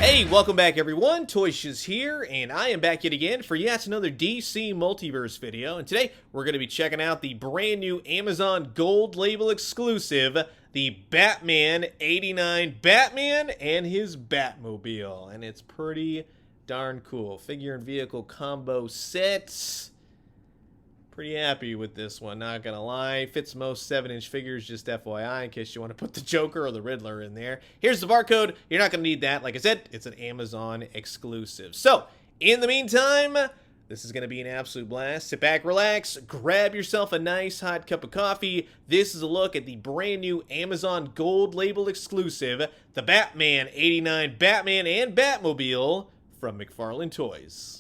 Hey, welcome back everyone, Toyshiz here, and I am back yet again for yet another DC Multiverse video, and today we're going to be checking out the brand new Amazon Gold Label exclusive, the Batman 89 Batman and his Batmobile, and it's pretty darn cool. Figure and vehicle combo set. Pretty happy with this one, not gonna lie. Fits most 7-inch figures, just FYI, in case you want to put the Joker or the Riddler in there. Here's the barcode. You're not gonna need that. Like I said, it's an Amazon exclusive. So, in the meantime, this is gonna be an absolute blast. Sit back, relax, grab yourself a nice hot cup of coffee. This is a look at the brand new Amazon Gold Label exclusive, the Batman 89 Batman and Batmobile from McFarlane Toys.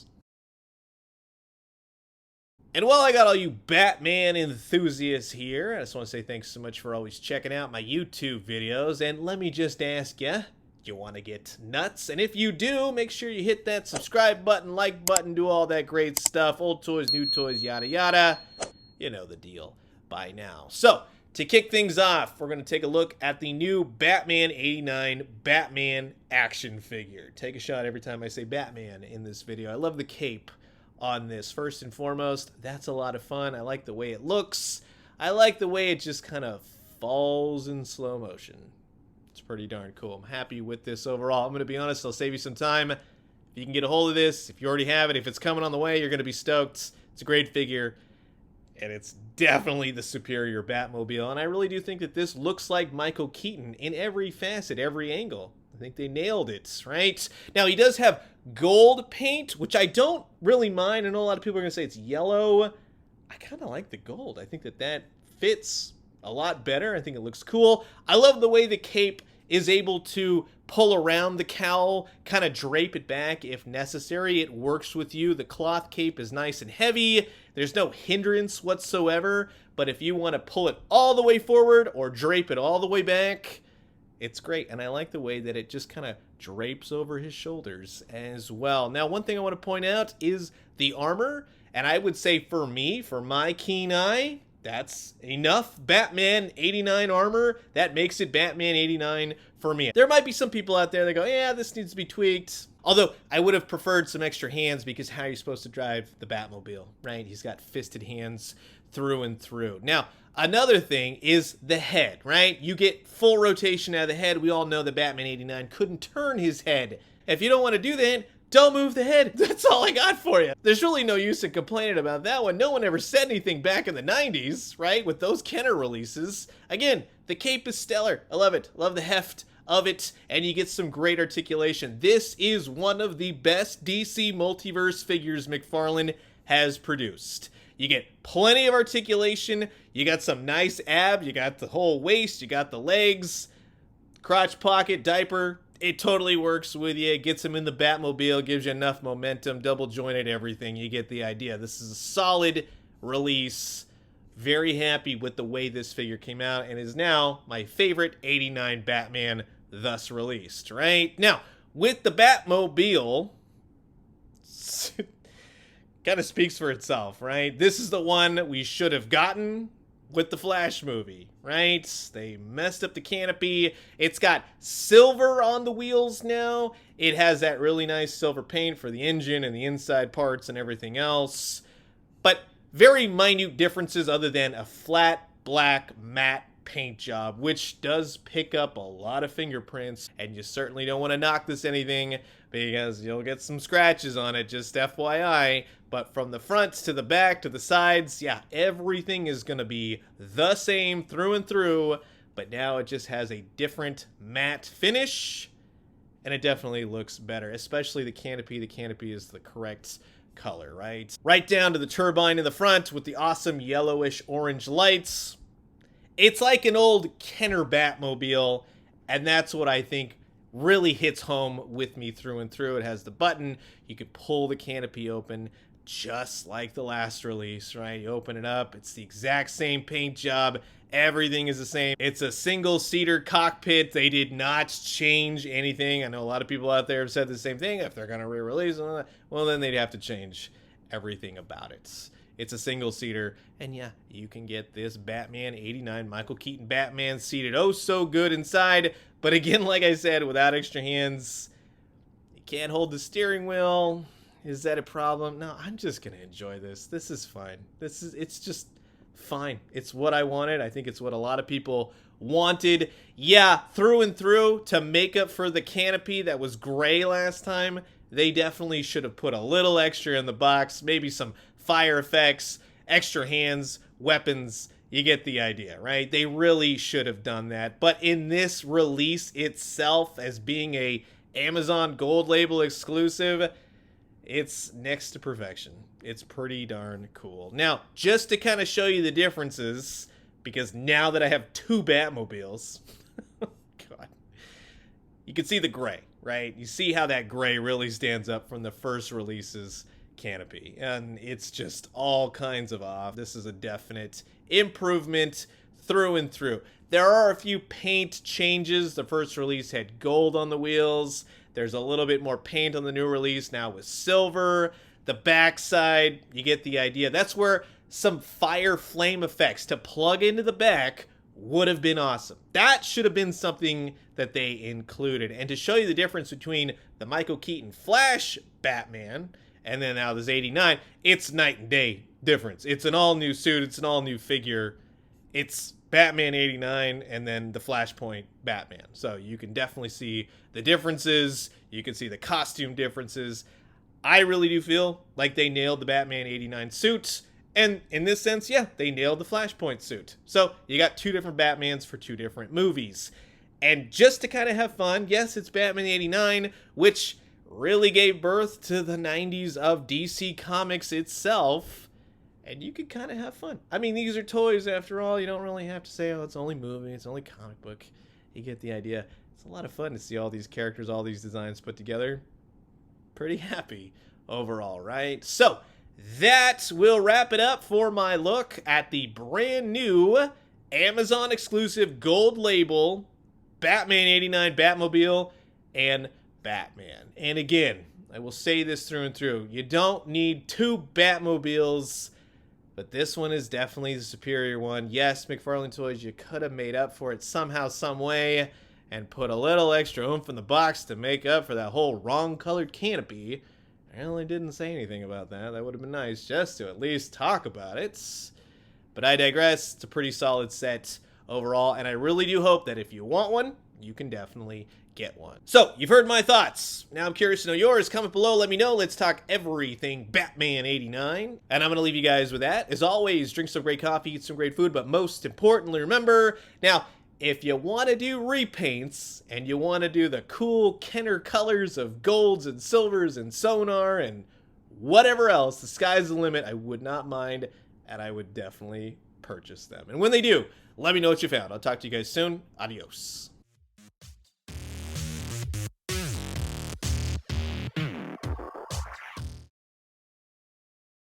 And while I got all you Batman enthusiasts here, I just want to say thanks so much for always checking out my YouTube videos. And let me just ask you, do you want to get nuts? And if you do, make sure you hit that subscribe button, like button, do all that great stuff. Old toys, new toys, yada yada. You know the deal by now. So, to kick things off, we're going to take a look at the new Batman 89 Batman action figure. Take a shot every time I say Batman in this video. I love the cape on this. First and foremost, that's a lot of fun. I like the way it looks. I like the way it just kind of falls in slow motion. It's pretty darn cool. I'm happy with this overall. I'm going to be honest, I'll save you some time. If you can get a hold of this, if you already have it, if it's coming on the way, you're going to be stoked. It's a great figure, and it's definitely the superior Batmobile, and I really do think that this looks like Michael Keaton in every facet, every angle. I think they nailed it, right? Now, he does have gold paint, which I don't really mind. I know a lot of people are going to say it's yellow. I kind of like the gold. I think that that fits a lot better. I think it looks cool. I love the way the cape is able to pull around the cowl, kind of drape it back if necessary. It works with you. The cloth cape is nice and heavy. There's no hindrance whatsoever, but if you want to pull it all the way forward or drape it all the way back, it's great, and I like the way that it just kind of drapes over his shoulders as well. Now, one thing I want to point out is the armor, and I would say for me, for my keen eye, that's enough Batman 89 armor. That makes it Batman 89 for me. There might be some people out there that go, yeah, this needs to be tweaked. Although, I would have preferred some extra hands, because how are you supposed to drive the Batmobile, right? He's got fisted hands through and through. Now, another thing is the head, right? You get full rotation out of the head. We all know that Batman 89 couldn't turn his head. If you don't want to do that, don't move the head. That's all I got for you. There's really no use in complaining about that one. No one ever said anything back in the 90s, right? With those Kenner releases. Again, the cape is stellar. I love it. Love the heft of it, and you get some great articulation. This is one of the best DC Multiverse figures McFarlane has produced. You get plenty of articulation, you got some nice abs, you got the whole waist, you got the legs, crotch pocket, diaper. It totally works with you. It gets him in the Batmobile, gives you enough momentum, double jointed, everything. You get the idea. This is a solid release. Very happy with the way this figure came out, and is now my favorite 89 Batman thus released, right? Now, with the Batmobile, kind of speaks for itself, right? This is the one we should have gotten with the Flash movie, right? They messed up the canopy. It's got silver on the wheels now. It has that really nice silver paint for the engine and the inside parts and everything else. But very minute differences other than a flat black matte paint job, which does pick up a lot of fingerprints, and you certainly don't want to knock this anything because you'll get some scratches on it, just FYI. But from the front to the back to the sides, yeah, everything is going to be the same through and through, but now it just has a different matte finish, and it definitely looks better, especially the canopy. The canopy is the correct color, right? Right down to the turbine in the front with the awesome yellowish orange lights. It's like an old Kenner Batmobile, and that's what I think really hits home with me through and through. It has the button. You can pull the canopy open just like the last release, right? You open it up. It's the exact same paint job. Everything is the same. It's a single-seater cockpit. They did not change anything. I know a lot of people out there have said the same thing. If they're going to re-release it, well, then they'd have to change everything about it. It's a single-seater, and yeah, you can get this Batman 89 Michael Keaton Batman seated oh so good inside, but again, like I said, without extra hands, Can't hold the steering wheel. Is that a problem? No, I'm just gonna enjoy this. This is fine. It's just fine. It's what I wanted. I think it's what a lot of people wanted. Yeah, through and through, to make up for the canopy that was gray last time, they definitely should have put a little extra in the box. Maybe some fire effects, extra hands, weapons. You get the idea, right? They really should have done that. But in this release itself, as being a Amazon Gold Label exclusive, it's next to perfection. It's pretty darn cool. Now, just to kind of show you the differences, because now that I have two Batmobiles, God, you can see the gray, right? You see how that gray really stands up from the first release's canopy, and it's just all kinds of off. This is a definite improvement through and through. There are a few paint changes. The first release had gold on the wheels. There's a little bit more paint on the new release now with silver. The backside, you get the idea. That's where some fire flame effects to plug into the back would have been awesome. That should have been something that they included. And to show you the difference between the Michael Keaton Flash Batman and then now this 89, it's night and day difference. It's an all-new suit. It's an all-new figure. It's Batman 89 and then the Flashpoint Batman. So you can definitely see the differences. You can see the costume differences. I really do feel like they nailed the Batman 89 suit. And in this sense, yeah, they nailed the Flashpoint suit. So you got two different Batmans for two different movies. And just to kind of have fun, yes, it's Batman 89, which really gave birth to the 90s of DC Comics itself. And you could kind of have fun. I mean, these are toys after all. You don't really have to say, oh, it's only movie, it's only comic book. You get the idea. It's a lot of fun to see all these characters, all these designs put together. Pretty happy overall, right? So that will wrap it up for my look at the brand new Amazon exclusive gold label Batman 89 Batmobile and Batman. And again, I will say this through and through. You don't need two Batmobiles, but this one is definitely the superior one. Yes, McFarlane Toys, you could have made up for it somehow, some way, and put a little extra oomph in the box to make up for that whole wrong colored canopy. I really didn't say anything about that. That would have been nice just to at least talk about it. But I digress. It's a pretty solid set overall, and I really do hope that if you want one, you can definitely get one. So, you've heard my thoughts. Now I'm curious to know yours. Comment below, let me know. Let's talk everything Batman 89. And I'm going to leave you guys with that. As always, drink some great coffee, eat some great food, but most importantly, remember, now, if you want to do repaints, and you want to do the cool Kenner colors of golds and silvers and sonar and whatever else, the sky's the limit. I would not mind, and I would definitely purchase them. And when they do, let me know what you found. I'll talk to you guys soon. Adios.